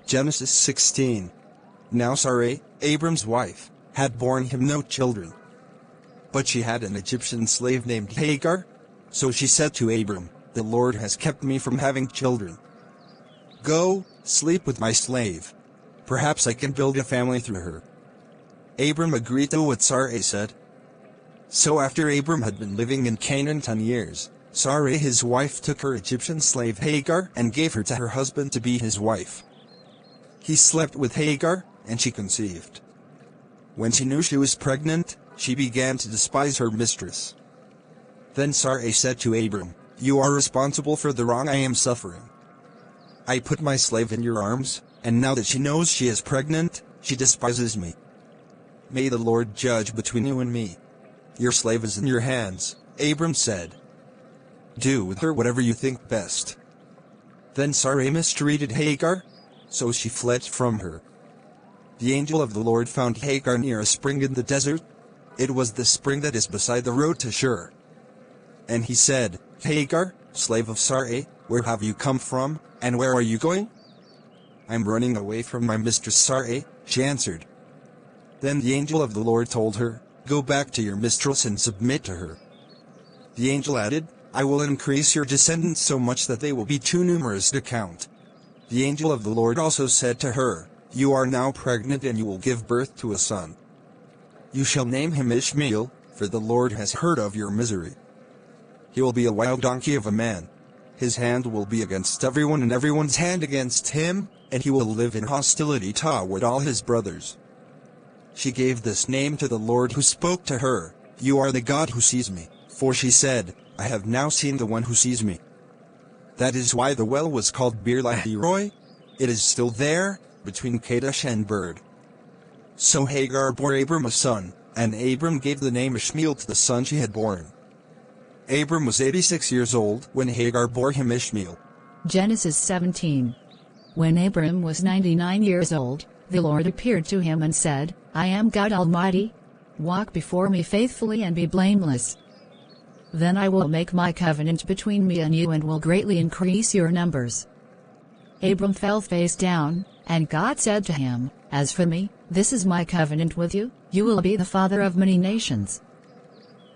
Genesis 16. Now Sarai, Abram's wife, had borne him no children. But she had an Egyptian slave named Hagar. So she said to Abram, "The Lord has kept me from having children. Go, sleep with my slave. Perhaps I can build a family through her." Abram agreed to what Sarai said. So after Abram had been living in Canaan 10 years, Sarai his wife took her Egyptian slave Hagar and gave her to her husband to be his wife. He slept with Hagar, and she conceived. When she knew she was pregnant, she began to despise her mistress. Then Sarai said to Abram, "You are responsible for the wrong I am suffering. I put my slave in your arms, and now that she knows she is pregnant, she despises me. May the Lord judge between you and me. Your slave is in your hands," Abram said. "Do with her whatever you think best." Then Sarai mistreated Hagar, so she fled from her. The angel of the Lord found Hagar near a spring in the desert. It was the spring that is beside the road to Shur. And he said, "Hagar, slave of Sarai, where have you come from, and where are you going?" "I'm running away from my mistress Sarai," she answered. Then the angel of the Lord told her, "Go back to your mistress and submit to her." The angel added, "I will increase your descendants so much that they will be too numerous to count." The angel of the Lord also said to her, "You are now pregnant and you will give birth to a son. You shall name him Ishmael, for the Lord has heard of your misery. He will be a wild donkey of a man. His hand will be against everyone and everyone's hand against him, and he will live in hostility toward all his brothers." She gave this name to the Lord who spoke to her, "You are the God who sees me," for she said, "I have now seen the one who sees me." That is why the well was called Bir Lahai-roi. It is still there, between Kadesh and Bird. So Hagar bore Abram a son, and Abram gave the name Ishmael to the son she had born. Abram was 86 years old when Hagar bore him Ishmael. Genesis 17. When Abram was 99 years old, the Lord appeared to him and said, "I am God Almighty. Walk before me faithfully and be blameless. Then I will make my covenant between me and you and will greatly increase your numbers." Abram fell face down, and God said to him, "As for me, this is my covenant with you, you will be the father of many nations.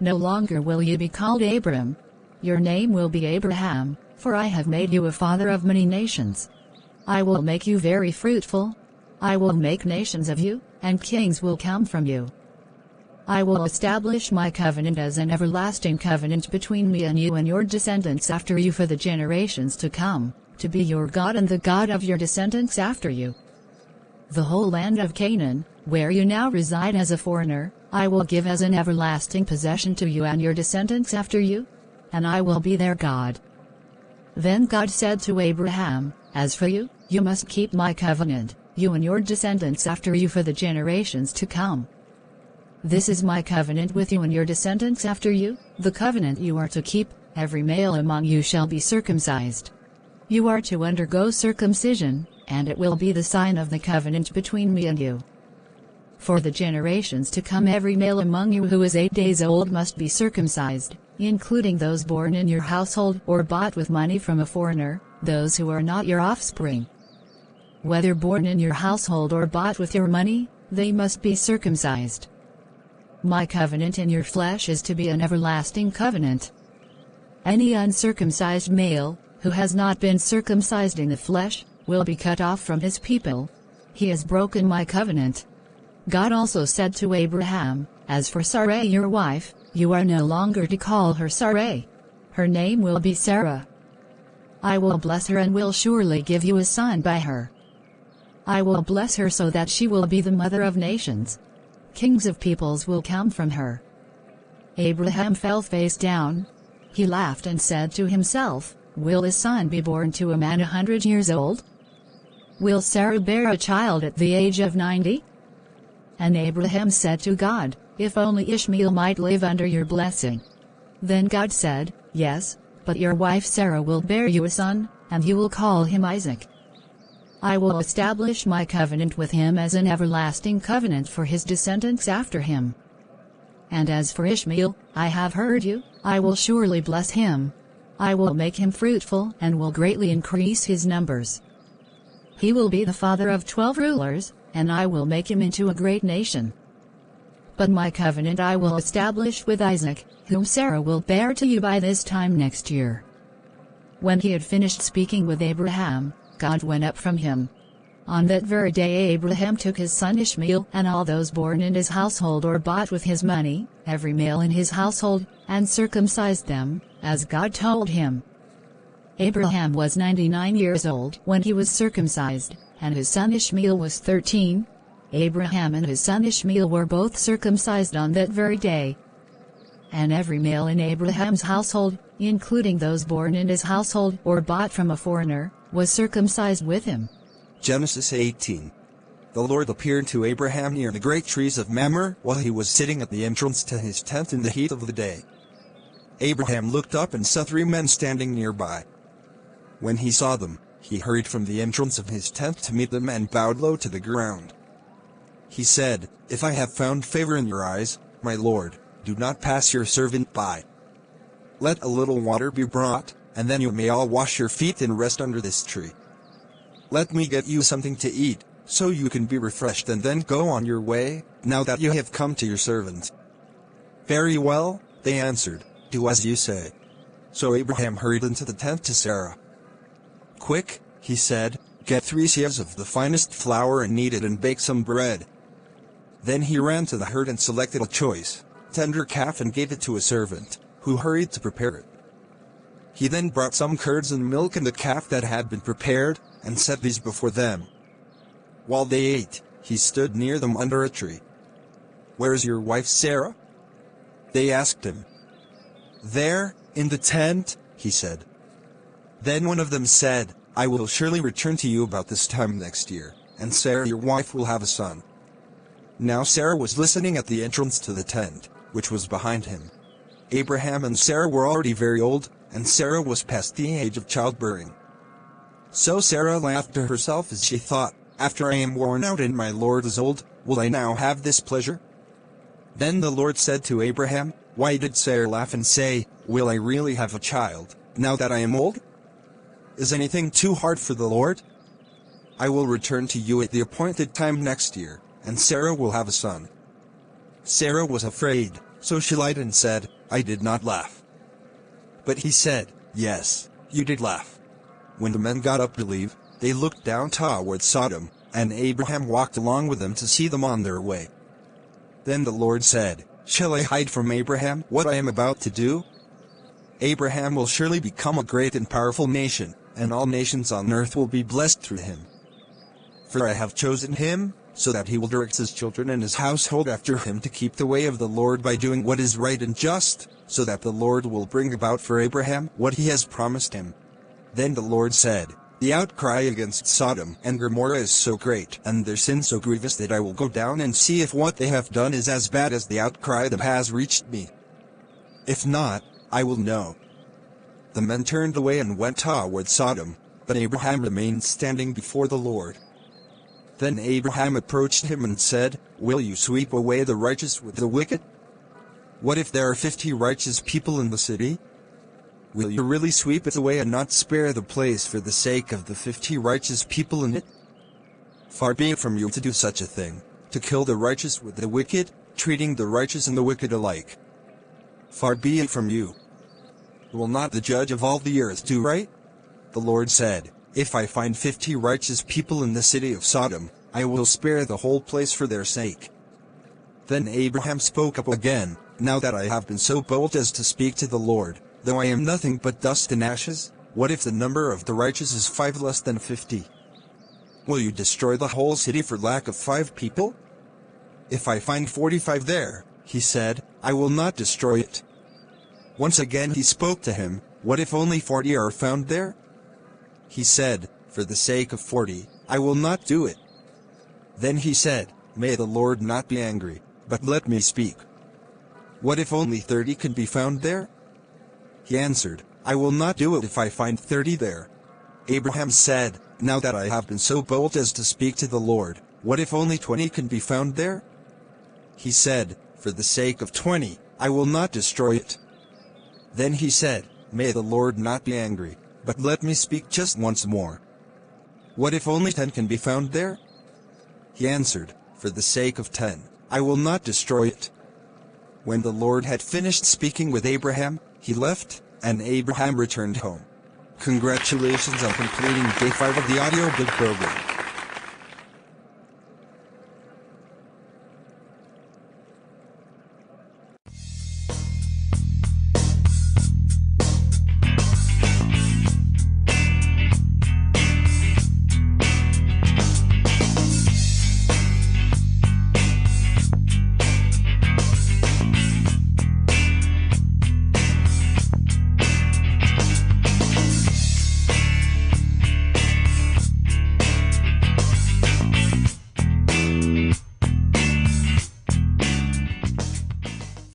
No longer will you be called Abram. Your name will be Abraham, for I have made you a father of many nations. I will make you very fruitful. I will make nations of you, and kings will come from you. I will establish my covenant as an everlasting covenant between me and you and your descendants after you for the generations to come, to be your God and the God of your descendants after you. The whole land of Canaan, where you now reside as a foreigner, I will give as an everlasting possession to you and your descendants after you, and I will be their God." Then God said to Abraham, "As for you, you must keep my covenant, you and your descendants after you for the generations to come. This is my covenant with you and your descendants after you, the covenant you are to keep, every male among you shall be circumcised. You are to undergo circumcision, and it will be the sign of the covenant between me and you. For the generations to come every male among you who is 8 days old must be circumcised, including those born in your household or bought with money from a foreigner, those who are not your offspring. Whether born in your household or bought with your money, they must be circumcised. My covenant in your flesh is to be an everlasting covenant. Any uncircumcised male, who has not been circumcised in the flesh, will be cut off from his people. He has broken my covenant." God also said to Abraham, "As for Sarai your wife, you are no longer to call her Sarai. Her name will be Sarah. I will bless her and will surely give you a son by her. I will bless her so that she will be the mother of nations. Kings of peoples will come from her." Abraham fell face down. He laughed and said to himself, "Will a son be born to a man 100 years old? Will Sarah bear a child at the age of 90? And Abraham said to God, "If only Ishmael might live under your blessing." Then God said, "Yes, but your wife Sarah will bear you a son, and you will call him Isaac. I will establish my covenant with him as an everlasting covenant for his descendants after him. And as for Ishmael, I have heard you, I will surely bless him. I will make him fruitful and will greatly increase his numbers." He will be the father of 12 rulers, and I will make him into a great nation. But my covenant I will establish with Isaac, whom Sarah will bear to you by this time next year." When he had finished speaking with Abraham, God went up from him. On that very day Abraham took his son Ishmael and all those born in his household or bought with his money, every male in his household, and circumcised them, as God told him. Abraham was 99 years old when he was circumcised, and his son Ishmael was 13. Abraham and his son Ishmael were both circumcised on that very day. And every male in Abraham's household, including those born in his household or bought from a foreigner, was circumcised with him. Genesis 18. The Lord appeared to Abraham near the great trees of Mamre while he was sitting at the entrance to his tent in the heat of the day. Abraham looked up and saw 3 men standing nearby. When he saw them, he hurried from the entrance of his tent to meet them and bowed low to the ground. He said, "If I have found favor in your eyes, my Lord, do not pass your servant by. Let a little water be brought, and then you may all wash your feet and rest under this tree. Let me get you something to eat, so you can be refreshed and then go on your way, now that you have come to your servant." "Very well," they answered, "do as you say." So Abraham hurried into the tent to Sarah. "Quick," he said, "get 3 seahs of the finest flour and knead it and bake some bread." Then he ran to the herd and selected a choice, tender calf and gave it to a servant, who hurried to prepare it. He then brought some curds and milk and the calf that had been prepared, and set these before them. While they ate, he stood near them under a tree. "Where is your wife Sarah?" they asked him. "There, in the tent," he said. Then one of them said, "I will surely return to you about this time next year, and Sarah your wife will have a son." Now Sarah was listening at the entrance to the tent, which was behind him. Abraham and Sarah were already very old, and Sarah was past the age of childbearing. So Sarah laughed to herself as she thought, "After I am worn out and my Lord is old, will I now have this pleasure?" Then the Lord said to Abraham, "Why did Sarah laugh and say, 'Will I really have a child, now that I am old?' Is anything too hard for the Lord? I will return to you at the appointed time next year, and Sarah will have a son." Sarah was afraid, so she lied and said, "I did not laugh." But he said, "Yes, you did laugh." When the men got up to leave, they looked down toward Sodom, and Abraham walked along with them to see them on their way. Then the Lord said, "Shall I hide from Abraham what I am about to do? Abraham will surely become a great and powerful nation, and all nations on earth will be blessed through him. For I have chosen him, so that he will direct his children and his household after him to keep the way of the Lord by doing what is right and just, so that the Lord will bring about for Abraham what he has promised him." Then the Lord said, "The outcry against Sodom and Gomorrah is so great and their sin so grievous that I will go down and see if what they have done is as bad as the outcry that has reached me. If not, I will know." The men turned away and went toward Sodom, but Abraham remained standing before the Lord. Then Abraham approached him and said, "Will you sweep away the righteous with the wicked? What if there are 50 righteous people in the city? Will you really sweep it away and not spare the place for the sake of the 50 righteous people in it? Far be it from you to do such a thing, to kill the righteous with the wicked, treating the righteous and the wicked alike. Far be it from you. Will not the judge of all the earth do right?" The Lord said, "If I find 50 righteous people in the city of Sodom, I will spare the whole place for their sake." Then Abraham spoke up again, "Now that I have been so bold as to speak to the Lord, though I am nothing but dust and ashes, what if the number of the righteous is 5 less than 50? Will you destroy the whole city for lack of 5 people? If I find 45 there," he said, "I will not destroy it." Once again he spoke to him, "What if only 40 are found there?" He said, "For the sake of 40, I will not do it." Then he said, "May the Lord not be angry, but let me speak. What if only 30 can be found there?" He answered, "I will not do it if I find 30 there." Abraham said, "Now that I have been so bold as to speak to the Lord, what if only 20 can be found there?" He said, "For the sake of 20, I will not destroy it." Then he said, "May the Lord not be angry, but let me speak just once more. What if only 10 can be found there? He answered, For the sake of 10, I will not destroy it. When the Lord had finished speaking with Abraham, he left, and Abraham returned home. Congratulations on completing day 5 of the audiobook program.